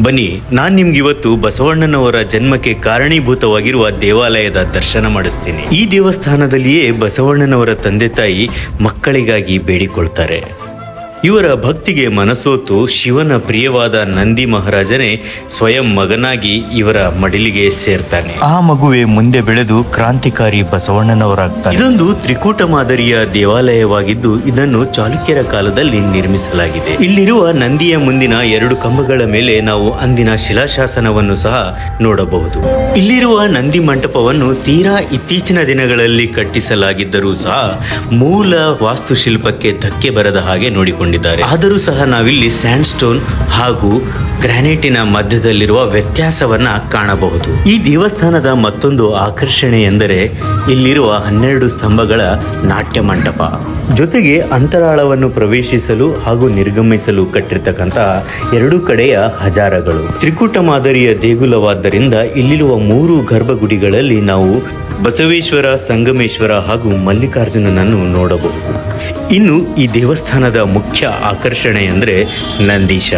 ಬನ್ನಿ, ನಾನು ನಿಮ್ಗಿವತ್ತು ಬಸವಣ್ಣನವರ ಜನ್ಮಕ್ಕೆ ಕಾರಣೀಭೂತವಾಗಿರುವ ದೇವಾಲಯದ ದರ್ಶನ ಮಾಡಿಸ್ತೀನಿ. ಈ ದೇವಸ್ಥಾನದಲ್ಲಿಯೇ ಬಸವಣ್ಣನವರ ತಂದೆ ತಾಯಿ ಮಕ್ಕಳಿಗಾಗಿ ಬೇಡಿಕೊಳ್ತಾರೆ. ಇವರ ಭಕ್ತಿಗೆ ಮನಸೋತು ಶಿವನ ಪ್ರಿಯವಾದ ನಂದಿ ಮಹಾರಾಜನೇ ಸ್ವಯಂ ಮಗನಾಗಿ ಇವರ ಮಡಿಲಿಗೆ ಸೇರ್ತಾನೆ. ಆ ಮಗುವೆ ಮುಂದೆ ಬೆಳೆದು ಕ್ರಾಂತಿಕಾರಿ ಬಸವಣ್ಣನವರಾಗ್ತಾರೆ. ಇದೊಂದು ತ್ರಿಕೂಟ ಮಾದರಿಯ ದೇವಾಲಯವಾಗಿದ್ದು ಇದನ್ನು ಚಾಲುಕ್ಯರ ಕಾಲದಲ್ಲಿ ನಿರ್ಮಿಸಲಾಗಿದೆ. ಇಲ್ಲಿರುವ ನಂದಿಯ ಮುಂದಿನ 2 ಕಂಬಗಳ ಮೇಲೆ ನಾವು ಅಂದಿನ ಶಿಲಾಶಾಸನವನ್ನು ಸಹ ನೋಡಬಹುದು. ಇಲ್ಲಿರುವ ನಂದಿ ಮಂಟಪವನ್ನು ತೀರಾ ಇತ್ತೀಚಿನ ದಿನಗಳಲ್ಲಿ ಕಟ್ಟಿಸಲಾಗಿದ್ದರೂ ಸಹ ಮೂಲ ವಾಸ್ತುಶಿಲ್ಪಕ್ಕೆ ಧಕ್ಕೆ ಬರದ ಹಾಗೆ ನೋಡಿಕೊಂಡಿದ್ದಾರೆ. ಆದರೂ ಸಹ ನಾವಿಲ್ಲಿ ಸ್ಯಾಂಡ್ ಸ್ಟೋನ್ ಹಾಗೂ ಗ್ರಾನೈಟಿನ ಮಧ್ಯದಲ್ಲಿರುವ ವ್ಯತ್ಯಾಸವನ್ನ ಕಾಣಬಹುದು. ಈ ದೇವಸ್ಥಾನದ ಮತ್ತೊಂದು ಆಕರ್ಷಣೆ ಎಂದರೆ ಇಲ್ಲಿರುವ 12 ಸ್ತಂಭಗಳ ನಾಟ್ಯ ಮಂಟಪ, ಜೊತೆಗೆ ಅಂತರಾಳವನ್ನು ಪ್ರವೇಶಿಸಲು ಹಾಗೂ ನಿರ್ಗಮಿಸಲು ಕಟ್ಟಿರ್ತಕ್ಕಂತಹ 2 ಕಡೆಯ ಹಜಾರಗಳು. ತ್ರಿಕೂಟ ಮಾದರಿಯ ದೇಗುಲವಾದ್ದರಿಂದ ಇಲ್ಲಿರುವ 3 ಗರ್ಭಗುಡಿಗಳಲ್ಲಿ ನಾವು ಬಸವೇಶ್ವರ, ಸಂಗಮೇಶ್ವರ ಹಾಗೂ ಮಲ್ಲಿಕಾರ್ಜುನನನ್ನು ನೋಡಬಹುದು. ಇನ್ನು ಈ ದೇವಸ್ಥಾನದ ಮುಖ್ಯ ಆಕರ್ಷಣೆ ಅಂದರೆ ನಂದೀಶ,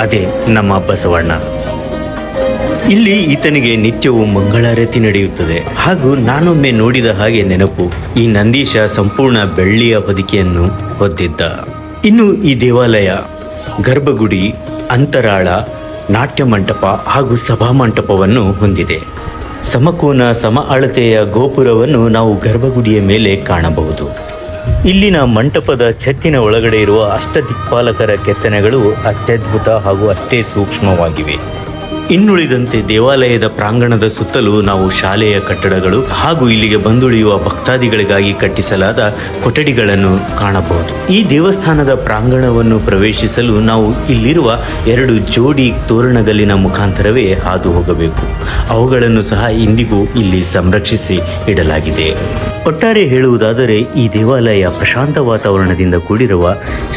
ಅದೇ ನಮ್ಮ ಬಸವಣ್ಣ. ಇಲ್ಲಿ ಈತನಿಗೆ ನಿತ್ಯವೂ ಮಂಗಳಾರತಿ ನಡೆಯುತ್ತದೆ. ಹಾಗೂ ನಾನೊಮ್ಮೆ ನೋಡಿದ ಹಾಗೆ ನೆನಪು, ಈ ನಂದೀಶ ಸಂಪೂರ್ಣ ಬೆಳ್ಳಿಯ ಹೊದಿಕೆಯನ್ನು ಹೊಂದಿದ್ದ. ಇನ್ನು ಈ ದೇವಾಲಯ ಗರ್ಭಗುಡಿ, ಅಂತರಾಳ, ನಾಟ್ಯ ಮಂಟಪ ಹಾಗೂ ಸಭಾಮಂಟಪವನ್ನು ಹೊಂದಿದೆ. ಸಮಕೋನ ಸಮ ಅಳತೆಯ ಗೋಪುರವನ್ನು ನಾವು ಗರ್ಭಗುಡಿಯ ಮೇಲೆ ಕಾಣಬಹುದು. ಇಲ್ಲಿನ ಮಂಟಪದ ಛತ್ತಿನ ಒಳಗಡೆ ಇರುವ ಅಷ್ಟದಿಕ್ಪಾಲಕರ ಕೆತ್ತನೆಗಳು ಅತ್ಯದ್ಭುತ ಹಾಗೂ ಅಷ್ಟೇ ಸೂಕ್ಷ್ಮವಾಗಿವೆ. ಇನ್ನುಳಿದಂತೆ ದೇವಾಲಯದ ಪ್ರಾಂಗಣದ ಸುತ್ತಲೂ ನಾವು ಶಾಲೆಯ ಕಟ್ಟಡಗಳು ಹಾಗೂ ಇಲ್ಲಿಗೆ ಬಂದುಳಿಯುವ ಭಕ್ತಾದಿಗಳಿಗಾಗಿ ಕಟ್ಟಿಸಲಾದ ಕೊಠಡಿಗಳನ್ನು ಕಾಣಬಹುದು. ಈ ದೇವಸ್ಥಾನದ ಪ್ರಾಂಗಣವನ್ನು ಪ್ರವೇಶಿಸಲು ನಾವು ಇಲ್ಲಿರುವ 2 ಜೋಡಿ ತೋರಣಗಲ್ಲಿನ ಮುಖಾಂತರವೇ ಹಾದು ಹೋಗಬೇಕು. ಅವುಗಳನ್ನು ಸಹ ಇಂದಿಗೂ ಇಲ್ಲಿ ಸಂರಕ್ಷಿಸಿ ಇಡಲಾಗಿದೆ. ಒಟ್ಟಾರೆ ಹೇಳುವುದಾದರೆ ಈ ದೇವಾಲಯ ಪ್ರಶಾಂತ ವಾತಾವರಣದಿಂದ ಕೂಡಿರುವ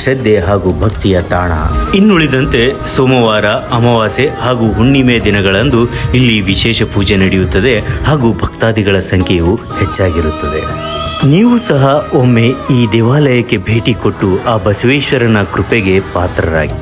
ಶ್ರದ್ಧೆ ಹಾಗೂ ಭಕ್ತಿಯ ತಾಣ. ಇನ್ನುಳಿದಂತೆ ಸೋಮವಾರ, ಅಮಾವಾಸ್ಯೆ ಹಾಗೂ ಹುಣ್ಣಿಮೆ ದಿನಗಳಂದು ಇಲ್ಲಿ ವಿಶೇಷ ಪೂಜೆ ನಡೆಯುತ್ತದೆ ಹಾಗೂ ಭಕ್ತಾದಿಗಳ ಸಂಖ್ಯೆಯು ಹೆಚ್ಚಾಗಿರುತ್ತದೆ. ನೀವು ಸಹ ಒಮ್ಮೆ ಈ ದೇವಾಲಯಕ್ಕೆ ಭೇಟಿ ಕೊಟ್ಟು ಆ ಬಸವೇಶ್ವರನ ಕೃಪೆಗೆ ಪಾತ್ರರಾಗಿ.